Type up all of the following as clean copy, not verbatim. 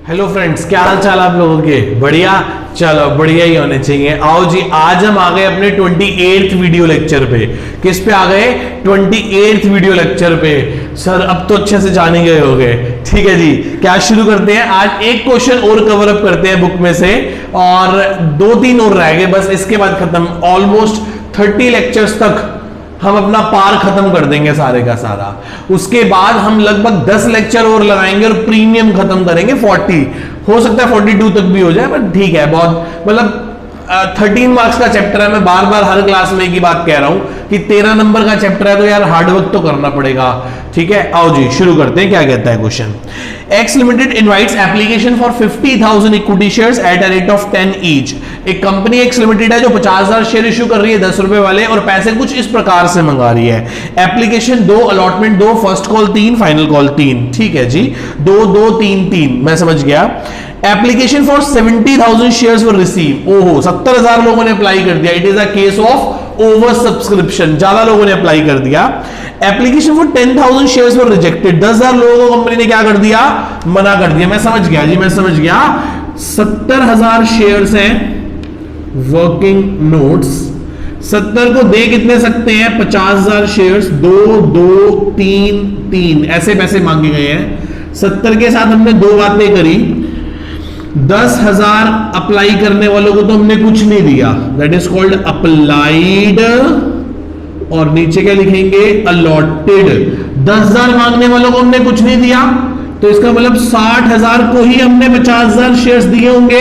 Hello friends, क्या हाल चाल आप लोगों के? बढ़िया, चलो बढ़िया ही होने चाहिए। आओ जी, आज हम आ गए अपने 28th वीडियो लेक्चर पे। किस पे आ गए? 28th वीडियो लेक्चर पे। सर अब तो अच्छे से जान ही गए हो गए। ठीक है जी, क्या शुरू करते हैं। आज एक क्वेश्चन और कवर अप करते हैं बुक में से, और 2-3 और रह गए बस, इसके बाद खत्म। ऑलमोस्ट 30 लेक्चर्स तक हम अपना पार खत्म कर देंगे सारे का सारा। उसके बाद हम लगभग 10 लेक्चर और लगाएंगे और प्रीमियम खत्म करेंगे 40। हो सकता है 42 तक भी हो जाए, पर ठीक है। बहुत मतलब 13 मार्क्स का चैप्टर है। मैं बार बार हर क्लास में एक ही बात कह रहा हूं कि 13 नंबर का चैप्टर है, तो यार हार्डवर्क तो करना पड़ेगा। ठीक है, आओ जी शुरू करते हैं। क्या कहता है question? X limited invites application for 50,000 equity shares at a rate of 10 each. एक कंपनी एक्स लिमिटेड है जो 50,000 शेयर इश्यू कर रही है 10 रुपए वाले, और पैसे कुछ इस प्रकार से मंगा रही है। Application 2, allotment 2, first call 3, final call 3। ठीक है जी, 2 2 3 3, मैं समझ गया। Application for 70,000 shares were receive. ओहो, 70,000 लोगों ने अप्लाई कर दिया। It is a case of over subscription, ज्यादा लोगों ने अप्लाई कर दिया। Application for 10,000 shares were rejected. 10,000 लोगों को कंपनी ने क्या कर दिया? मना कर दिया। मैं समझ गया जी, मैं समझ गया। 70,000 शेयर्स हैं, वर्किंग नोट्स। 70 को दे कितने सकते हैं? 50,000 शेयर्स। 2 2 3 3 ऐसे पैसे मांगे गए हैं। 70 के साथ हमने 2 बातें करी। 10,000 अप्लाई करने वालों को तो हमने कुछ नहीं दिया, दैट इज कॉल्ड अप्लाइड, और नीचे क्या लिखेंगे? अलॉटेड। 10,000 मांगने वालों को हमने कुछ नहीं दिया, तो इसका मतलब 60,000 को ही हमने 50,000 शेयर्स दिए होंगे।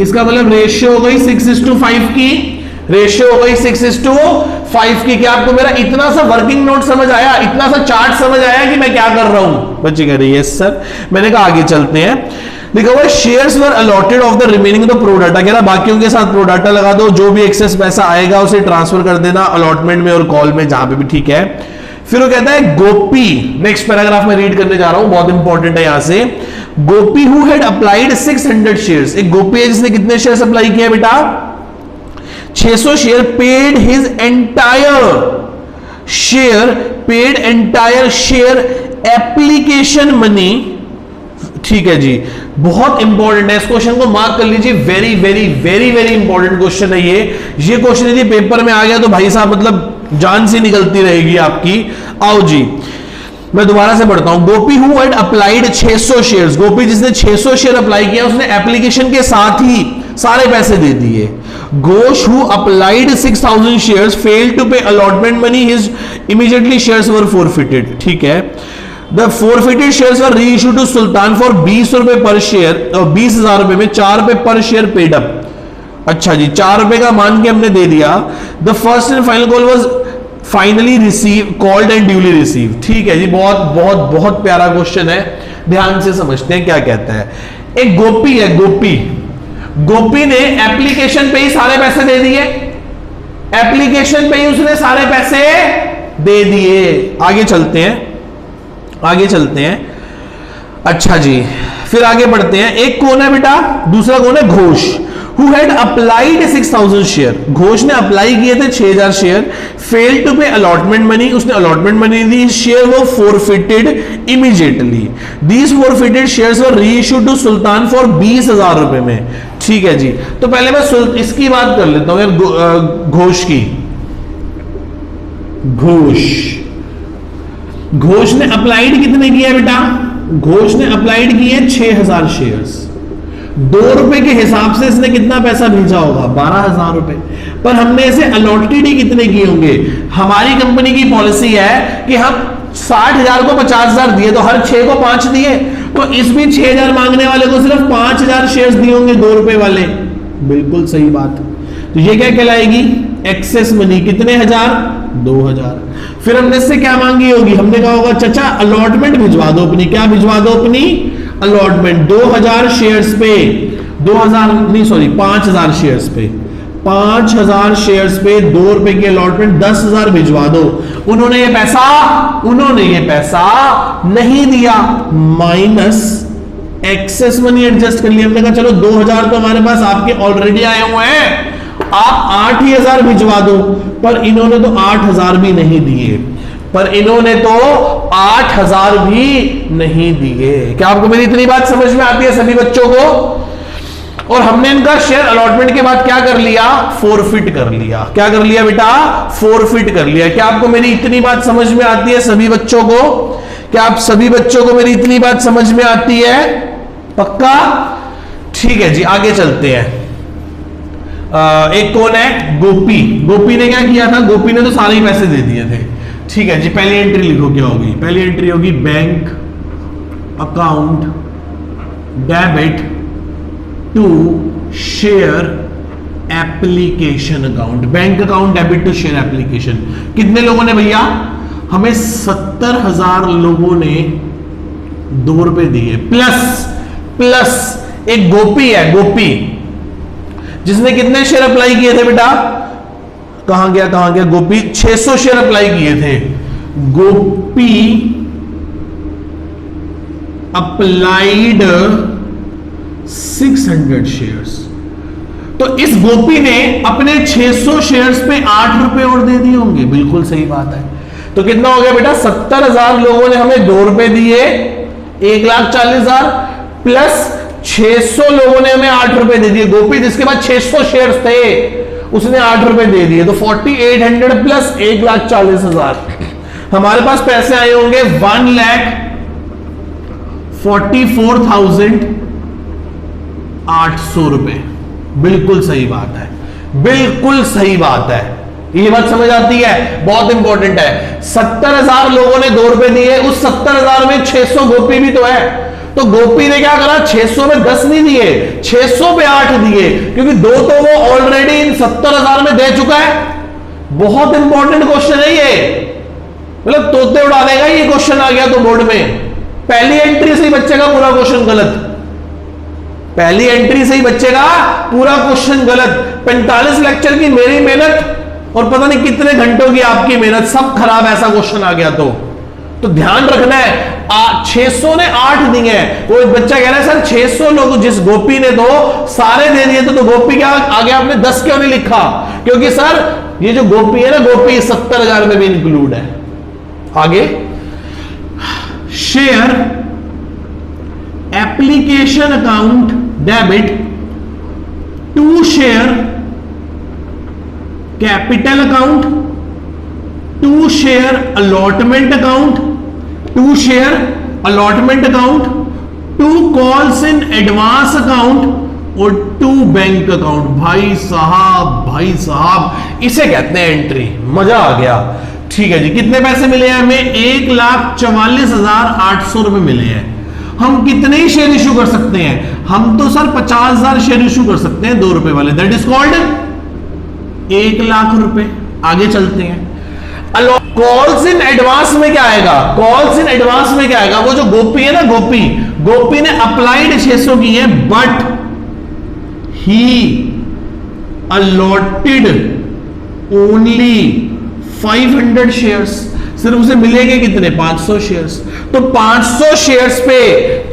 इसका मतलब रेशियो हो गई 6:5 की। रेशियो हो गई 6:5 की। क्या आपको मेरा इतना सा वर्किंग नोट समझ आया? इतना सा चार्ट समझ आया कि मैं क्या कर रहा हूं? बच्चे कह रहे हैं यस सर। मैंने कहा आगे चलते हैं। लिखा हुआ shares were allotted of the remaining the pro data. कह रहा बाकियों के साथ प्रो डाटा लगा दो, जो भी एक्सेस पैसा आएगा उसे ट्रांसफर कर देना अलॉटमेंट में और कॉल में, जहां पे भी। ठीक है, फिर वो कहता है गोपी, नेक्स्ट पैराग्राफ में रीड करने जा रहा हूं, बहुत इंपॉर्टेंट है यहां से। गोपी हु हैड अप्लाइड 600 शेयर्स। एक गोपी है जिसने कितने शेयर्स अप्लाई किए बेटा? 600 share. Paid his entire share application money. ठीक है जी, बहुत इंपॉर्टेंट है। इस क्वेश्चन को मार्क कर लीजिए। Very very very very important question है ये क्वेश्चन यदि पेपर में आ गया तो भाई साहब मतलब जान से निकलती रहेगी आपकी। आओ जी, मैं दोबारा से पढ़ता हूं। गोपी हु हैड अप्लाइड 600 शेयर्स। गोपी जिसने 600 शेयर अप्लाई किया, उसने एप्लीकेशन के साथ ही सारे पैसे दे दिए। Ghosh who applied 6,000 shares failed to pay allotment money, his immediately shares were forfeited. ठीक है, The forfeited shares were reissued to Sultan for 20 रुपए पर शेयर, और 20,000 रुपए में 4 रुपए पर शेयर पेड अप। अच्छा जी, 4 रुपए का मान के हमने दे दिया। The first and final call was finally received, called and duly received। ठीक है जी, बहुत बहुत बहुत प्यारा क्वेश्चन है, ध्यान से समझते हैं क्या कहता है। एक गोपी है, गोपी ने एप्लीकेशन पे ही सारे पैसे दे दिए। एप्लीकेशन पे ही उसने सारे पैसे दे दिए। आगे चलते हैं। अच्छा जी, फिर आगे बढ़ते हैं। एक कौन है बेटा? दूसरा कौन है? Ghosh. Who had applied 6,000 share. Ghosh ने अप्लाई किए थे 6,000 share. Fail to pay allotment money, उसने अलॉटमेंट मनी दी। शेयर वो forfeited immediately. These forfeited shares were reissued to Sultan for 20,000 रुपए में। ठीक है जी, तो पहले मैं इसकी बात कर लेता हूं यार, घोष की। घोष ने अप्लाइड कितने किए बेटा? घोष ने अप्लाइड किए 6,000 शेयर्स। 2 रुपए के हिसाब से इसने कितना पैसा भेजा होगा? 12,000 रुपए। पर हमने इसे अलॉटेड ही कितने किए होंगे? हमारी कंपनी की पॉलिसी है कि हम 60,000 को 50,000 दिए, तो हर 6 को 5 दिए, तो इसमें 6,000 मांगने वाले को सिर्फ 5,000 शेयर्स दिए होंगे 2 रुपए वाले। बिल्कुल सही बात। तो ये क्या कहलाएगी? Excess money. कितने हजार? 2,000। फिर हमने इससे क्या मांगी होगी? हमने कहा होगा चाचा अलॉटमेंट भिजवा दो अपनी। क्या भिजवा दो अपनी? अलॉटमेंट। 2,000 शेयर्स पे, 5,000 शेयर्स पे, 5,000 शेयर्स पे 2 रुपए की अलॉटमेंट, 10,000 भिजवा दो। उन्होंने ये पैसा नहीं दिया, माइनस एक्सेस मनी एडजस्ट कर लिया। हमने कहा चलो 2,000 तो हमारे पास आपके ऑलरेडी आए हुए हैं, आप 8,000 भिजवा दो, पर इन्होंने तो 8,000 भी नहीं दिए। पर इन्होंने तो 8,000 भी नहीं दिए। क्या आपको मेरी इतनी बात समझ में आती है सभी बच्चों को? और हमने इनका शेयर अलॉटमेंट के बाद क्या कर लिया? फोरफिट कर लिया। क्या कर लिया बेटा? फोरफिट कर लिया। क्या आपको मेरी इतनी बात समझ में आती है सभी बच्चों को? क्या आप सभी बच्चों को मेरी इतनी बात समझ में आती है? पक्का? ठीक है जी, आगे चलते हैं। एक कौन है? गोपी। गोपी ने क्या किया था? गोपी ने तो सारे ही पैसे दे दिए थे। ठीक है जी, पहली एंट्री लिखो क्या होगी? पहली एंट्री होगी bank account debit to share application account. Bank account debit to share application. कितने लोगों ने भैया? हमें 70,000 लोगों ने 2 रुपए दिए। प्लस एक गोपी है, गोपी, जिसने कितने शेयर अप्लाई किए थे बेटा? कहां गया गोपी? 600 शेयर अप्लाई किए थे। गोपी अप्लाइड 600 शेयर्स। तो इस गोपी ने अपने 600 शेयर्स पे 8 रुपए और दे दिए होंगे। बिल्कुल सही बात है। तो कितना हो गया बेटा? 70,000 लोगों ने हमें 2 रुपए दिए, 1,40,000 प्लस 600 लोगों ने हमें 8 रुपए दे दिए। गोपी जिसके पास 600 शेयर्स थे उसने 8 रुपए दे दिए। तो 4800 प्लस 1,40,000, हमारे पास पैसे आए होंगे 1,44,800 रुपए। बिल्कुल सही बात है, बिल्कुल सही बात है। ये बात समझ आती है? बहुत इंपॉर्टेंट है। 70,000 लोगों ने 2 रुपए दिए, उस 70,000 में 600 गोपी भी तो है। तो गोपी ने क्या करा? 600 में 10 नहीं दिए, 600 पे 8 दिए, क्योंकि 2 तो वो ऑलरेडी इन 70,000 में दे चुका है। बहुत इंपॉर्टेंट क्वेश्चन है ये, मतलब तोते उड़ा देगा ये क्वेश्चन आ गया तो बोर्ड में। पहली एंट्री से ही बच्चे का पूरा क्वेश्चन गलत। पहली एंट्री से ही बच्चे का पूरा क्वेश्चन गलत। 45 लेक्चर की मेरी मेहनत और पता नहीं कितने घंटों की आपकी मेहनत, सब खराब। ऐसा क्वेश्चन आ गया तो ध्यान रखना है। 600 ने 8 दिए हैं। वो एक बच्चा कह रहा है सर 600 लोग, जिस गोपी ने तो सारे दे दिए तो गोपी क्या आगे आपने 10 क्यों नहीं लिखा? क्योंकि सर ये जो गोपी है ना, गोपी 70,000 में भी इंक्लूड है। आगे, share application account debit to share capital account to share allotment account to share allotment account to calls in advance account और टू बैंक अकाउंट। भाई साहब इसे कहते हैं एंट्री। मजा आ गया। ठीक है जी, कितने पैसे मिले हैं हमें? 1,44,800 रुपए मिले हैं। हम कितने ही शेयर इशू कर सकते हैं? हम तो सर 50,000 शेयर इशू कर सकते हैं 2 रुपए वाले। दैट इज कॉल्ड 1,00,000 रुपए। आगे चलते हैं। कॉल्स इन एडवांस में क्या आएगा? कॉल्स इन एडवांस में क्या आएगा? वो जो गोपी है ना, गोपी ने अप्लाइड 600 की है, but he allotted only 500 shares. सिर्फ उसे मिलेंगे कितने? 500 शेयर्स। तो 500 शेयर्स पे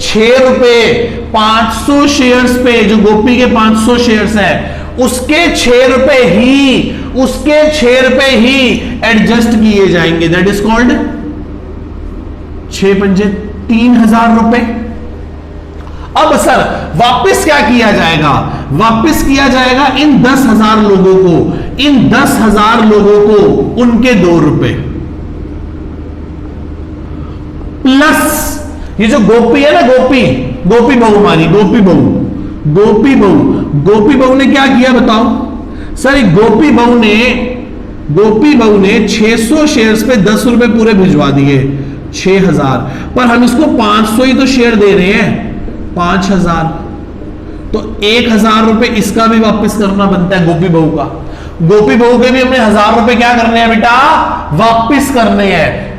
6 रुपए, 500 शेयर्स पे जो गोपी के 500 शेयर्स है उसके 6 रुपए ही एडजस्ट किए जाएंगे। दैट इज कॉल्ड 6 पंजे 3,000 रुपए। अब सर वापस क्या किया जाएगा? वापस किया जाएगा इन 10,000 लोगों को उनके 2 रुपए प्लस ये जो गोपी है ना, गोपी बहू हमारी, गोपी बहू ने क्या किया बताओ? सर गोपी बहू ने 600 शेयर्स पे 10 रुपए पूरे भिजवा दिए, 6,000। पर हम इसको 500 ही तो शेयर दे रहे हैं, 5,000। तो 1,000 रुपए इसका भी वापस करना बनता है गोपी बहू का। गोपी बहू के भी हमने 1,000 रुपए क्या करने हैं बेटा? वापस करने हैं।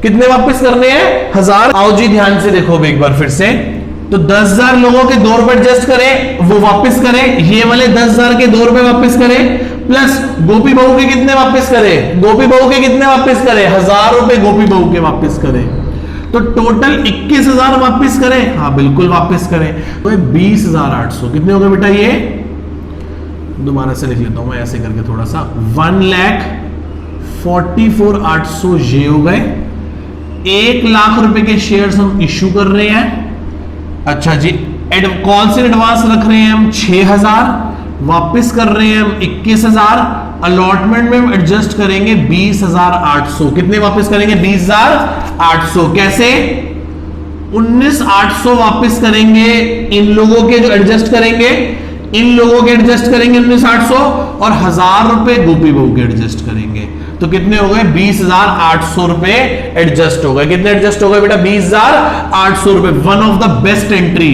कितने वापस करने हैं? 1,000। आओ जी ध्यान से देखो एक बार फिर से। तो 10,000 लोगों के 2 रुपए एडजस्ट करें, वो वापस करें। ये वाले 10,000 के 2 रुपए वापस करें, प्लस गोपी बहू के कितने वापस करें? गोपी बहू के कितने वापस करें? 1,000 रुपए गोपी बहू के वापस करें। तो टोटल 21,000 वापस करें। हाँ बिल्कुल वापस करें। तो 20,800 कितने हो गए बेटा? ये दोबारा से लिख लेता हूं मैं ऐसे करके थोड़ा सा। 1,45,800 44,800 ये हो गए। 1,00,000 रुपए के शेयर्स हम इश्यू कर रहे हैं। अच्छा जी, कॉल से एडवांस रख रहे हैं हम 6,000, वापस कर रहे हैं हम 21,000, अलॉटमेंट में हम एडजस्ट करेंगे 20,800। कितने वापस करेंगे? 20,800। कैसे? 19,800 वापस करेंगे इन लोगों के जो एडजस्ट करेंगे, इन लोगों के एडजस्ट करेंगे 19,800, और 1,000 रुपए गोपी बहू के एडजस्ट करेंगे। तो कितने हो गए? 20,800 रुपए एडजस्ट हो गए। कितने एडजस्ट हो गए बेटा? 20,800 रुपए। One of the best entry,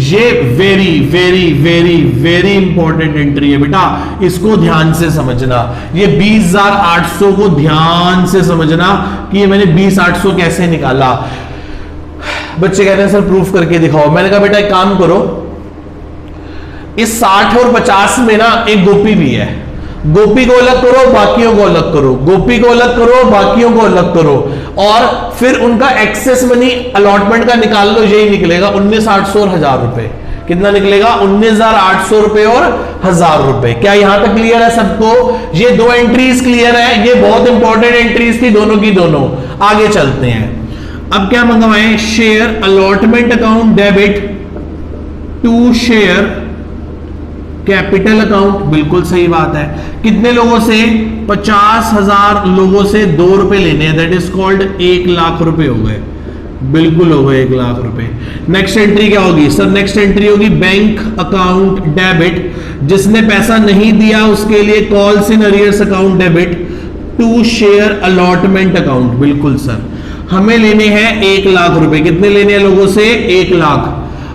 ये very very very very important entry है बेटा, इसको ध्यान से समझना। ये 20,800 को ध्यान से समझना कि ये मैंने 20,800 कैसे निकाला। बच्चे कहते हैं सर प्रूफ करके दिखाओ। मैंने कहा बेटा एक काम करो, इस 60 और 50 में ना एक गोपी भी है, गोपी को अलग करो, बाकियों को अलग करो, गोपी को अलग करो, बाकियों को अलग करो, और फिर उनका एक्सेस मनी अलॉटमेंट का निकाल लो। यही निकलेगा 19,800 और 1,000 रुपए। कितना निकलेगा? 19,800 रुपए और 1,000 रुपए। क्या यहां तक क्लियर है सबको? ये दो एंट्रीज क्लियर है, ये बहुत इंपॉर्टेंट एंट्रीज थी दोनों की दोनों। आगे चलते हैं। अब क्या मंगवाएं? Share allotment account debit to share capital account. बिल्कुल सही बात है। कितने लोगों से? 50,000 लोगों से 2 रुपए लेने हैं, दैट इज कॉल्ड 1,00,000 रुपए हो गए। बिल्कुल हो गए 1,00,000 रुपए। नेक्स्ट एंट्री क्या होगी सर? नेक्स्ट एंट्री होगी बैंक अकाउंट डेबिट, जिसने पैसा नहीं दिया उसके लिए calls in arrears account debit to share allotment account. बिल्कुल सर, हमें लेने हैं 1,00,000 रुपए। कितने लेने हैं लोगों से? 1,00,000।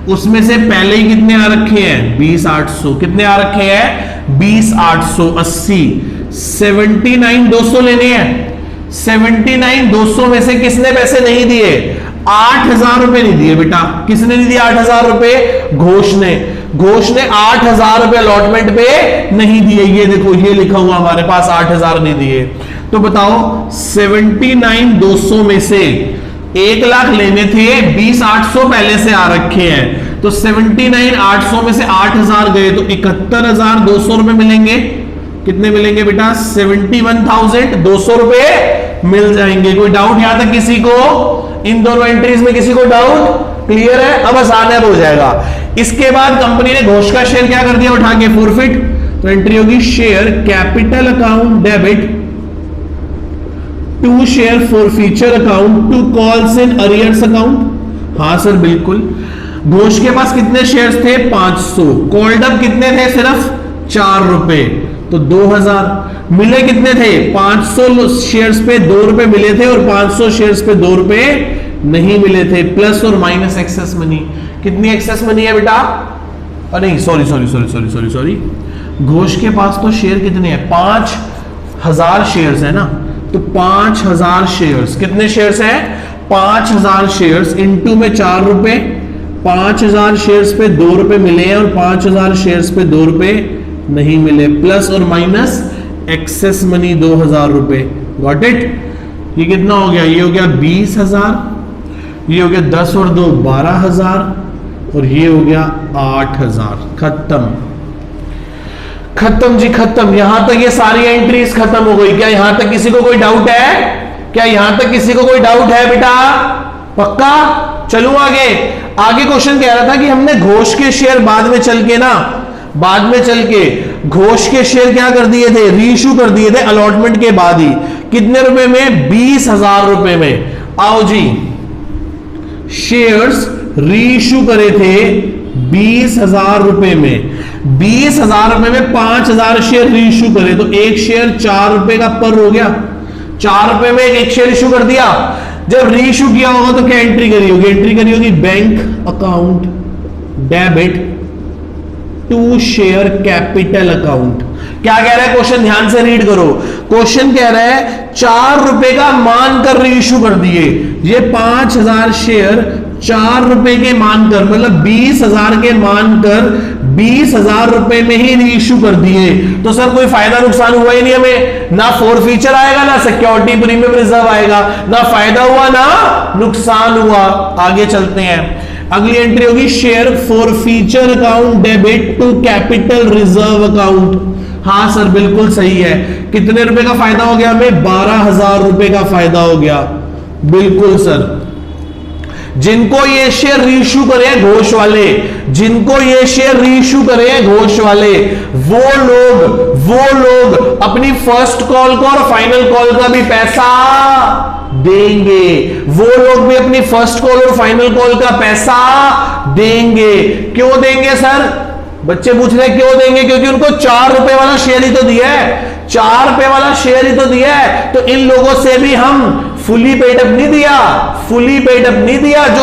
उसमें से पहले ही कितने आ रखे हैं? 20,800। कितने आ रखे हैं? 20,880। 79,200 लेने हैं। 79,200 में से किसने पैसे नहीं दिए? 8,000 रुपए नहीं दिए बेटा। किसने नहीं दिए 8,000 रुपए? घोष ने। घोष ने 8,000 रुपए अलॉटमेंट पे नहीं दिए। ये देखो, ये लिखा हुआ हमारे पास 8,000 नहीं दिए। तो बताओ 79,200 में से 1,00,000 लेने थे, 20,800 पहले से आ रखे हैं, तो 79,800 में से 8,000 गए तो 71,200 रुपए मिलेंगे। कितने मिलेंगे बेटा? 71,200 रुपए मिल जाएंगे। कोई डाउट यहां तक किसी को? इन दोनों एंट्रीज में किसी को डाउट? क्लियर है? अब आसान हो जाएगा। इसके बाद कंपनी ने घोष का शेयर क्या कर दिया? उठा के फॉरफिट। तो एंट्री होगी share capital account debit to share forfeiture account to calls in arrears account. हाँ सर बिल्कुल। घोष के पास कितने शेयर्स थे? 500। कॉल्ड अप कितने थे? सिर्फ 4 रुपए, तो 2,000। मिले कितने थे? 500 शेयर्स पे 2 रुपए मिले थे और 500 शेयर्स पे 2 रुपए नहीं मिले थे। प्लस और माइनस एक्सेस मनी। कितनी एक्सेस मनी है बेटा? नहीं सॉरी, घोष के पास तो शेयर कितने हैं? 5,000 शेयर्स है ना, तो 5,000 शेयर्स। कितने शेयर्स हैं? 5,000 शेयर्स इनटू में 4 रुपए। 5,000 शेयर्स पे 2 रुपए मिले हैं और 5,000 शेयर्स पे 2 रुपए नहीं मिले। प्लस और माइनस एक्सेस मनी 2,000 रुपए। Got it? ये कितना हो गया? ये हो गया 20,000, ये हो गया 10 और 2 12,000, और ये हो गया 8,000। खत्म खत्म जी खत्म। यहां तक ये सारी एंट्रीज खत्म हो गई। क्या यहां तक किसी को कोई डाउट है? क्या यहां तक किसी को कोई डाउट है बेटा? पक्का? चलूं आगे। आगे क्वेश्चन कह रहा था कि हमने घोष के शेयर बाद में चल के घोष के शेयर क्या कर दिए थे? रीइश्यू कर दिए थे अलॉटमेंट के बाद ही। कितने रुपए में? 20,000 रुपए में। आओ जी, शेयर्स रीइश्यू करे थे 20,000 रुपए में। 20,000 रुपए में 5,000 शेयर रीइश्यू करे तो एक शेयर 4 रुपए का पर हो गया। 4 रुपए में एक शेयर इश्यू कर दिया। जब रीइश्यू किया होगा तो क्या एंट्री करी होगी? एंट्री करी होगी bank account debit to share capital account. क्या कह रहा है क्वेश्चन? ध्यान से रीड करो। क्वेश्चन कह रहा है 4 रुपए का मानकर रीइश्यू कर दिए। ये 5,000 शेयर 4 रुपए के मानकर, मतलब 20,000 के मानकर 20,000 रुपए में ही रीइश्यू कर दिए। तो सर कोई फायदा नुकसान हुआ ही नहीं हमें। ना फॉरफीचर आएगा, ना सिक्योरिटी प्रीमियम रिजर्व आएगा, ना फायदा हुआ ना नुकसान हुआ। आगे चलते हैं। अगली एंट्री होगी share forfeiture account debit to capital reserve account. हाँ सर बिल्कुल सही है। कितने रुपए का फायदा हो गया हमें? 12,000 रुपए का फायदा हो गया। बिल्कुल सर। जिनको ये शेयर रीइश्यू करे घोष वाले, जिनको ये शेयर रीइश्यू करे घोष वाले, वो लोग अपनी फर्स्ट कॉल को और फाइनल कॉल का भी पैसा देंगे। वो लोग भी अपनी फर्स्ट कॉल और फाइनल कॉल का पैसा देंगे। क्यों देंगे सर? बच्चे पूछ रहे क्यों देंगे? क्योंकि उनको 4 रुपए वाला शेयर ही तो दिया है, 4 रुपए वाला शेयर ही तो दिया है। तो इन लोगों से भी हम फुली पेड अप नहीं दिया, फुली पेड अप नहीं दिया। जो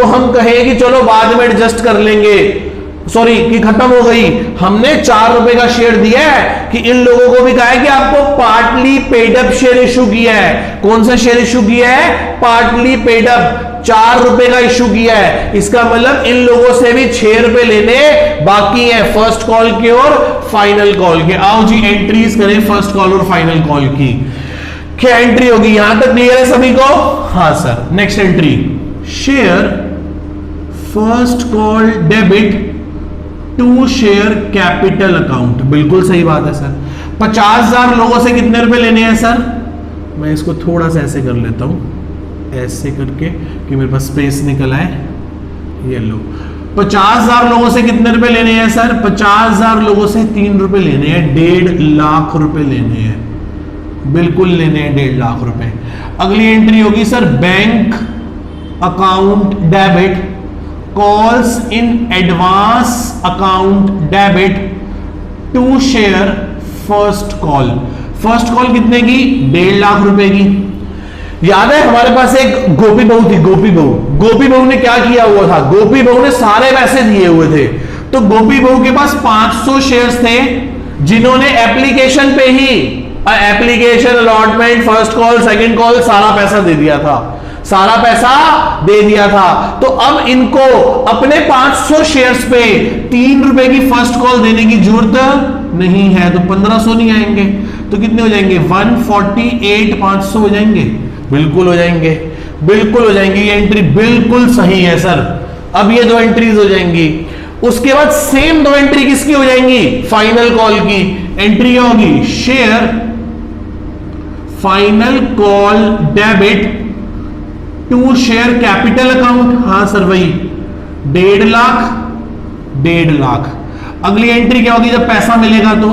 हम कहें कि चलो बाद में एडजस्ट कर लेंगे, सॉरी कि खत्म हो गई, हमने 4 रुपए का शेयर दिया है कि इन लोगों को भी कहा है कि आपको partly paid up share issue किया है। कौन सा शेयर इशू किया है? पार्टली पेड अप, 4 रुपए का इशू किया है। इसका मतलब इन लोगों से भी 6 रुपए लेने बाकी है फर्स्ट कॉल के और फाइनल कॉल के। आओ जी एंट्रीज करें फर्स्ट कॉल और फाइनल कॉल की। क्या एंट्री होगी? यहां तक क्लियर है सभी को? हाँ sir. Next entry, share first call debit to share capital account. बिल्कुल सही बात है सर। 50,000 लोगों से कितने रुपए लेने हैं सर? मैं इसको थोड़ा सा ऐसे कर लेता हूं, ऐसे करके कि मेरे पास स्पेस निकल आए। ये लो, 50,000 लोगों से कितने रुपए लेने हैं सर? 50,000 लोगों से 3 रुपए लेने हैं, 1.5 लाख रुपए लेने हैं। बिल्कुल लेने हैं 1.5 लाख रुपए। अगली एंट्री होगी sir, bank account debit calls in advance account debit to share first call. First call कितने की? 1.5 लाख रुपए की। याद है हमारे पास एक गोपी बहू थी, गोपी बहू ने क्या किया हुआ था? गोपी बहू ने सारे पैसे दिए हुए थे। तो गोपी बहू के पास 500 शेयर्स थे, जिन्होंने एप्लीकेशन पे ही application allotment first call second call सारा पैसा दे दिया था, सारा पैसा दे दिया था। तो अब इनको अपने 500 शेयर्स पे 3 रुपए की फर्स्ट कॉल देने की जरूरत नहीं है। तो 1500 नहीं आएंगे तो कितने हो जाएंगे? 148,500 हो जाएंगे। बिल्कुल हो जाएंगे, बिल्कुल हो जाएंगे। ये एंट्री बिल्कुल सही है सर। अब ये 2 एंट्रीज हो जाएंगी। उसके बाद सेम 2 एंट्री किसकी हो जाएंगी? फाइनल कॉल की। एंट्री होगी share final call debit to share capital account. हाँ सर वही 1.5 लाख। अगली एंट्री क्या होगी जब पैसा मिलेगा? तो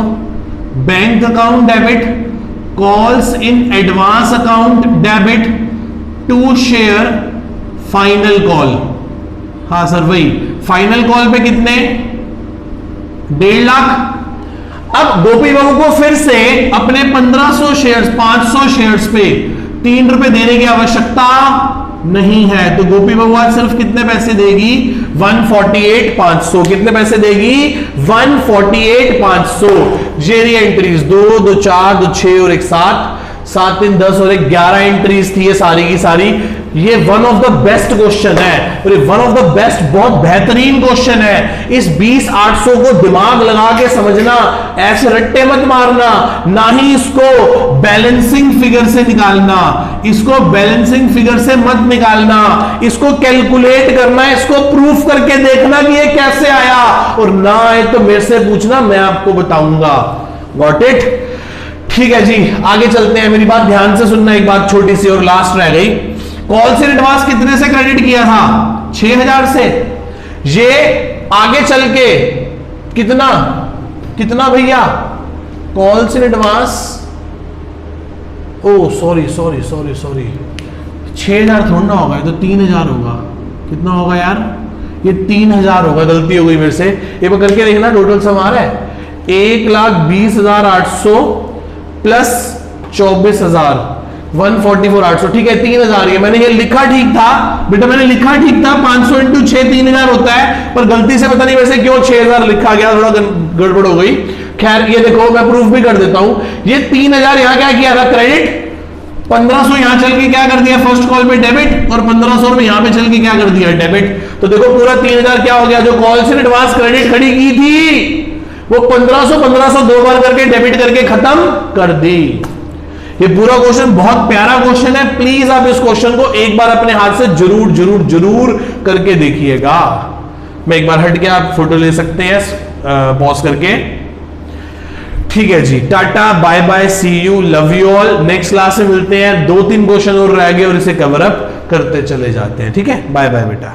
bank account debit calls in advance account debit to share final call. हाँ सर वही फाइनल कॉल पे कितने? 1.5 लाख। अब गोपी बहू को फिर से अपने 1500 शेयर्स 500 शेयर्स पे 3 रुपए देने की आवश्यकता नहीं है। तो गोपी बहू आज सिर्फ कितने पैसे देगी? 148,500। कितने पैसे देगी? 148,500। ये रही एंट्रीज 2 2 4 2 6 और 1 7 7 3 10 और 11 एंट्रीज थी ये सारी की सारी। ये one of the best question है और वन ऑफ द बेस्ट, बहुत बेहतरीन क्वेश्चन है। इस 20,800 को दिमाग लगा के समझना, ऐसे रट्टे मत मारना, ना ही इसको बैलेंसिंग फिगर से निकालना, इसको बैलेंसिंग फिगर से मत निकालना, इसको कैलकुलेट करना, इसको प्रूफ करके देखना कि ये कैसे आया, और ना आए तो मेरे से पूछना, मैं आपको बताऊंगा। Got it? ठीक है जी, आगे चलते हैं। मेरी बात ध्यान से सुनना, एक बात छोटी सी और लास्ट रह गई। कॉल्स इन एडवांस कितने से क्रेडिट किया था? 6,000 से। ये आगे चल के कितना कितना भैया? Calls in advance, oh sorry 6,000 थोड़ा ना होगा, ये तो 3,000 होगा। कितना होगा यार? ये 3,000 होगा, गलती हो गई मेरे से। ये मैं करके देखना, टोटल सम आ रहा है 1,20,800 प्लस 24,000 144,800। ठीक है 3,000 है। मैंने ये लिखा ठीक था बेटा, मैंने लिखा ठीक था। 500 इंटू 6 3,000 होता है, पर गलती से पता नहीं वैसे क्यों 6,000 लिखा गया, थोड़ा गड़बड़ हो गई। खैर ये देखो, मैं प्रूफ भी कर देता हूं। ये 3,000 यहां क्या किया था? क्रेडिट। 1,500 यहां चल के क्या कर दिया? फर्स्ट कॉल पे डेबिट, और 1,500 रुपए यहां पे चल के क्या कर दिया? डेबिट। तो देखो पूरा 3,000 क्या हो गया? जो कॉल्स इन एडवांस क्रेडिट खड़ी की थी वो 1,500 2 बार करके डेबिट करके खत्म कर दी। ये पूरा क्वेश्चन बहुत प्यारा क्वेश्चन है। प्लीज आप इस क्वेश्चन को एक बार अपने हाथ से जरूर जरूर जरूर करके देखिएगा। मैं एक बार हट के, आप फोटो ले सकते हैं पॉज करके। ठीक है जी, tata bye bye, see you, love you all. Next class में मिलते हैं, 2-3 क्वेश्चन और रह गए और इसे कवर अप करते चले जाते हैं। ठीक है, बाय बाय बेटा।